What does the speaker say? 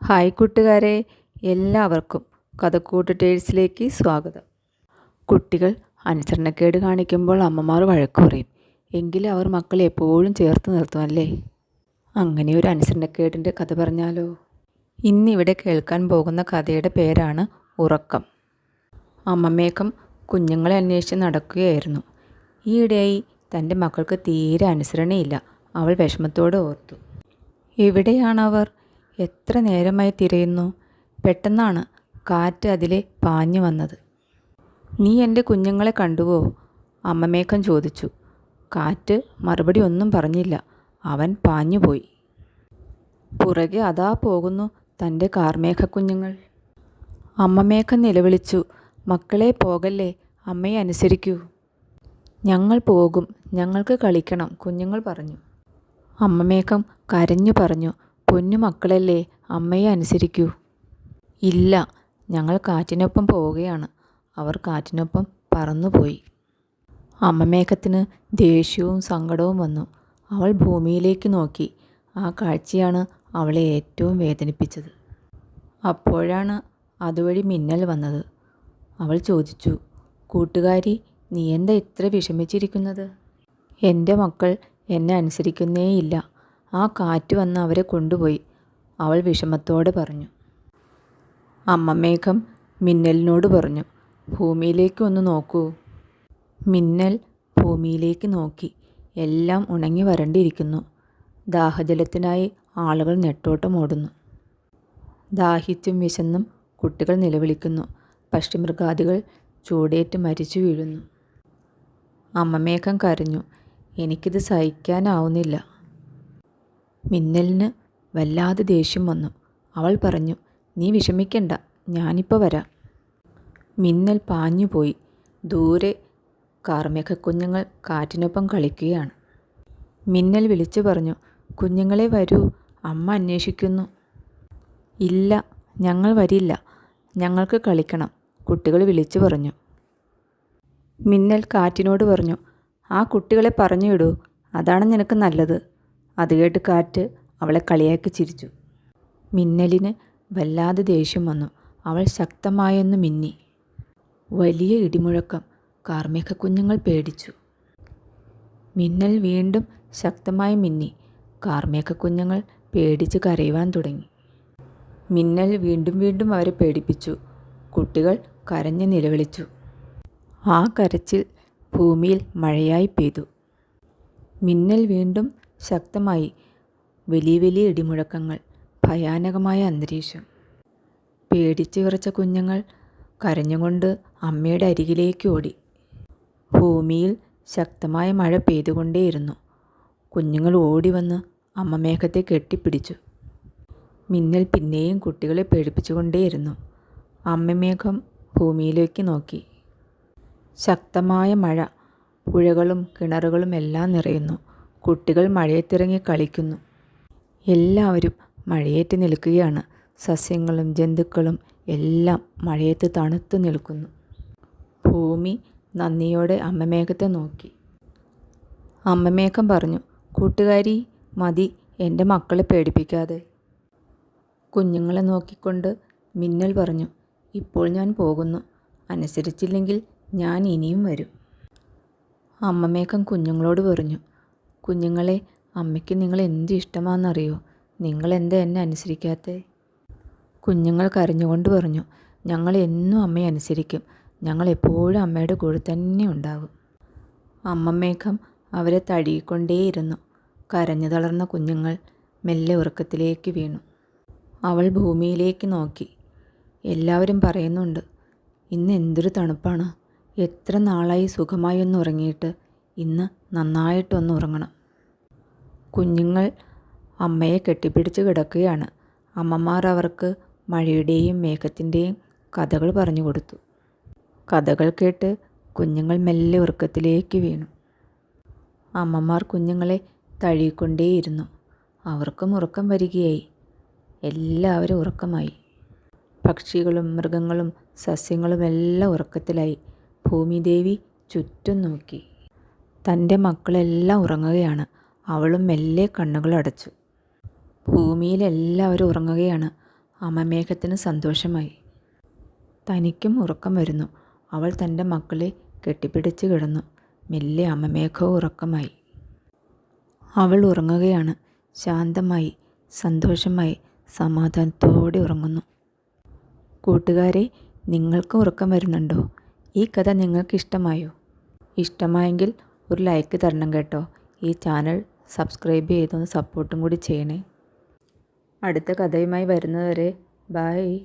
Hi കൂട്ടുകാരെ, എല്ലാവർക്കും കഥക്കൂട്ട് ടേൽസിലേക്ക് സ്വാഗതം. കുട്ടികൾ അനുസരണക്കേട് കാണിക്കുമ്പോൾ അമ്മമാർ വഴക്ക് പറയും. എങ്കിലും അവർ മക്കളെ എപ്പോഴും ചേർത്ത് നിർത്തുമല്ലേ. അങ്ങനെ ഒരു അനുസരണക്കേടിൻ്റെ കഥ പറഞ്ഞാലോ? ഇന്നിവിടെ കേൾക്കാൻ പോകുന്ന കഥയുടെ പേരാണ് ഉറക്കം. അമ്മമേഘം കുഞ്ഞുങ്ങളെ അന്വേഷിച്ച് നടക്കുകയായിരുന്നു. ഈയിടെയായി തൻ്റെ മക്കൾക്ക് തീരെ അനുസരണയില്ല. അവൾ വിഷമത്തോടെ ഓർത്തു. എവിടെയാണവർ? എത്ര നേരമായി തിരയുന്നു. പെട്ടെന്നാണ് കാറ്റ് അതിലെ പാഞ്ഞു വന്നത്. നീ എൻ്റെ കുഞ്ഞുങ്ങളെ കണ്ടുവോ? അമ്മമേഘം ചോദിച്ചു. കാറ്റ് മറുപടി ഒന്നും പറഞ്ഞില്ല. അവൻ പാഞ്ഞുപോയി. പുറകെ അതാ പോകുന്നു തൻ്റെ കാർമേഘക്കുഞ്ഞുങ്ങൾ. അമ്മമേഘം നിലവിളിച്ചു. മക്കളെ, പോകല്ലേ, അമ്മയെ അനുസരിക്കൂ. ഞങ്ങൾ പോകും, ഞങ്ങൾക്ക് കളിക്കണം, കുഞ്ഞുങ്ങൾ പറഞ്ഞു. അമ്മമേഘം കരഞ്ഞു പറഞ്ഞു. പൊന്നു മക്കളല്ലേ, അമ്മയെ അനുസരിക്കൂ. ഇല്ല, ഞങ്ങൾ കാറ്റിനൊപ്പം പോവുകയാണ്. അവർ കാറ്റിനൊപ്പം പറന്നുപോയി. അമ്മമേഘത്തിന് ദേഷ്യവും സങ്കടവും വന്നു. അവൾ ഭൂമിയിലേക്ക് നോക്കി. ആ കാഴ്ചയാണ് അവളെ ഏറ്റവും വേദനിപ്പിച്ചത്. അപ്പോഴാണ് അതുവഴി മിന്നൽ വന്നത്. അവൾ ചോദിച്ചു, കൂട്ടുകാരി, നീ എന്താ ഇത്ര വിഷമിച്ചിരിക്കുന്നത്? എൻ്റെ മക്കൾ എന്നെ അനുസരിക്കുന്നേയില്ല. ആ കാറ്റ് വന്ന് അവരെ കൊണ്ടുപോയി, അവൾ വിഷമത്തോടെ പറഞ്ഞു. അമ്മമേഘം മിന്നലിനോട് പറഞ്ഞു, ഭൂമിയിലേക്ക് ഒന്ന് നോക്കൂ. മിന്നൽ ഭൂമിയിലേക്ക് നോക്കി. എല്ലാം ഉണങ്ങി വരണ്ടിരിക്കുന്നു. ദാഹജലത്തിനായി ആളുകൾ നെട്ടോട്ടം ഓടുന്നു. ദാഹിച്ചും വിശന്നും കുട്ടികൾ നിലവിളിക്കുന്നു. പക്ഷിമൃഗാദികൾ ചൂടേറ്റ് മരിച്ചു വീഴുന്നു. അമ്മമേഘം കരഞ്ഞു. എനിക്കിത് സഹിക്കാനാവുന്നില്ല. മിന്നലിന് വല്ലാതെ ദേഷ്യം വന്നു. അവൾ പറഞ്ഞു, നീ വിഷമിക്കണ്ട, ഞാനിപ്പോൾ വരാം. മിന്നൽ പാഞ്ഞുപോയി. ദൂരെ കാർമേഘക്കുഞ്ഞുങ്ങൾ കാറ്റിനൊപ്പം കളിക്കുകയാണ്. മിന്നൽ വിളിച്ചു പറഞ്ഞു, കുഞ്ഞുങ്ങളെ വരൂ, അമ്മ അന്വേഷിക്കുന്നു. ഇല്ല, ഞങ്ങൾ വരില്ല, ഞങ്ങൾക്ക് കളിക്കണം, കുട്ടികൾ വിളിച്ചു പറഞ്ഞു. മിന്നൽ കാറ്റിനോട് പറഞ്ഞു, ആ കുട്ടികളെ പറഞ്ഞു വിടൂ, അതാണ് നിനക്ക് നല്ലത്. അത് കേട്ട് കാറ്റ് അവളെ കളിയാക്കി ചിരിച്ചു. മിന്നലിന് വല്ലാതെ ദേഷ്യം വന്നു. അവൾ ശക്തമായൊന്ന് മിന്നി. വലിയ ഇടിമുഴക്കം. കാർമേഘക്കുഞ്ഞുങ്ങൾ പേടിച്ചു. മിന്നൽ വീണ്ടും ശക്തമായി മിന്നി. കാർമേഘക്കുഞ്ഞുങ്ങൾ പേടിച്ച് കരയുവാൻ തുടങ്ങി. മിന്നൽ വീണ്ടും വീണ്ടും അവരെ പേടിപ്പിച്ചു. കുട്ടികൾ കരഞ്ഞ് നിലവിളിച്ചു. ആ കരച്ചിൽ ഭൂമിയിൽ മഴയായി പെയ്തു. മിന്നൽ വീണ്ടും ശക്തമായി. വലിയ വലിയ ഇടിമുഴക്കങ്ങൾ. ഭയാനകമായ അന്തരീക്ഷം. പേടിച്ച് വിറച്ച കുഞ്ഞുങ്ങൾ കരഞ്ഞുകൊണ്ട് അമ്മയുടെ അരികിലേക്ക് ഓടി. ഭൂമിയിൽ ശക്തമായ മഴ പെയ്തുകൊണ്ടേയിരുന്നു. കുഞ്ഞുങ്ങൾ ഓടി വന്ന് അമ്മമേഘത്തെ കെട്ടിപ്പിടിച്ചു. മിന്നൽ പിന്നെയും കുട്ടികളെ പേടിപ്പിച്ചുകൊണ്ടേയിരുന്നു. അമ്മമേഘം ഭൂമിയിലേക്ക് നോക്കി. ശക്തമായ മഴ. പുഴകളും കിണറുകളും എല്ലാം നിറയുന്നു. കുട്ടികൾ മഴയത്തിറങ്ങി കളിക്കുന്നു. എല്ലാവരും മഴയേറ്റ് നിൽക്കുകയാണ്. സസ്യങ്ങളും ജന്തുക്കളും എല്ലാം മഴയത്ത് തണുത്തു നിൽക്കുന്നു. ഭൂമി നന്ദിയോടെ അമ്മമേഘത്തെ നോക്കി. അമ്മമേഘം പറഞ്ഞു, കൂട്ടുകാരി, മതി, എൻ്റെ മക്കളെ പേടിപ്പിക്കാതെ. കുഞ്ഞുങ്ങളെ നോക്കിക്കൊണ്ട് മിന്നൽ പറഞ്ഞു, ഇപ്പോൾ ഞാൻ പോകുന്നു. അനുസരിച്ചില്ലെങ്കിൽ ഞാൻ ഇനിയും വരും. അമ്മമേഘം കുഞ്ഞുങ്ങളോട് പറഞ്ഞു, കുഞ്ഞുങ്ങളെ, അമ്മയ്ക്ക് നിങ്ങൾ എന്ത് ഇഷ്ടമാണെന്നറിയോ? നിങ്ങളെന്താ എന്നെ അനുസരിക്കാത്തേ? കുഞ്ഞുങ്ങൾ കരഞ്ഞുകൊണ്ട് പറഞ്ഞു, ഞങ്ങൾ എന്നും അമ്മയെ അനുസരിക്കും. ഞങ്ങൾ എപ്പോഴും അമ്മയുടെ കൂടെ തന്നെ ഉണ്ടാകും. അമ്മമേഘം അവരെ തഴുകിക്കൊണ്ടേയിരുന്നു. കരഞ്ഞു തളർന്ന കുഞ്ഞുങ്ങൾ മെല്ലെ ഉറക്കത്തിലേക്ക് വീണു. അവൾ ഭൂമിയിലേക്ക് നോക്കി. എല്ലാവരും പറയുന്നുണ്ട്, ഇന്ന് എന്തൊരു തണുപ്പാണ്. എത്ര നാളായി സുഖമായി ഒന്ന് ഉറങ്ങിയിട്ട്. ഇന്ന് നന്നായിട്ടൊന്ന് ഉറങ്ങണം. കുഞ്ഞുങ്ങൾ അമ്മയെ കെട്ടിപ്പിടിച്ച് കിടക്കുകയാണ്. അമ്മമാർ അവർക്ക് മഴയുടെയും മേഘത്തിൻ്റെയും കഥകൾ പറഞ്ഞു കൊടുത്തു. കഥകൾ കേട്ട് കുഞ്ഞുങ്ങൾ മെല്ലെ ഉറക്കത്തിലേക്ക് വീണു. അമ്മമാർ കുഞ്ഞുങ്ങളെ തഴുകിക്കൊണ്ടേയിരുന്നു. അവർക്കും ഉറക്കം വരികയായി. എല്ലാവരും ഉറക്കമായി. പക്ഷികളും മൃഗങ്ങളും സസ്യങ്ങളും എല്ലാം ഉറക്കത്തിലായി. ഭൂമിദേവി ചുറ്റും നോക്കി. തൻ്റെ മക്കളെല്ലാം ഉറങ്ങുകയാണ്. അവളും മെല്ലെ കണ്ണുകൾ അടച്ചു. ഭൂമിയിൽ എല്ലാവരും ഉറങ്ങുകയാണ്. അമമേഘത്തിന് സന്തോഷമായി. തനിക്കും ഉറക്കം വരുന്നു. അവൾ തൻ്റെ മക്കളെ കെട്ടിപ്പിടിച്ച് കിടന്നു. മെല്ലെ അമമേഘവും ഉറക്കമായി. അവൾ ഉറങ്ങുകയാണ്. ശാന്തമായി, സന്തോഷമായി, സമാധാനത്തോടെ ഉറങ്ങുന്നു. കൂട്ടുകാരെ, നിങ്ങൾക്ക് ഉറക്കം വരുന്നുണ്ടോ? ഈ കഥ നിങ്ങൾക്ക് ഇഷ്ടമായോ? ഇഷ്ടമായെങ്കിൽ ഒരു ലൈക്ക് തരണം കേട്ടോ. ഈ ചാനൽ സബ്സ്ക്രൈബ് ചെയ്തൊന്ന് സപ്പോർട്ടും കൂടി ചെയ്യണേ. അടുത്ത കഥയുമായി വരുന്നതുവരെ ബൈ.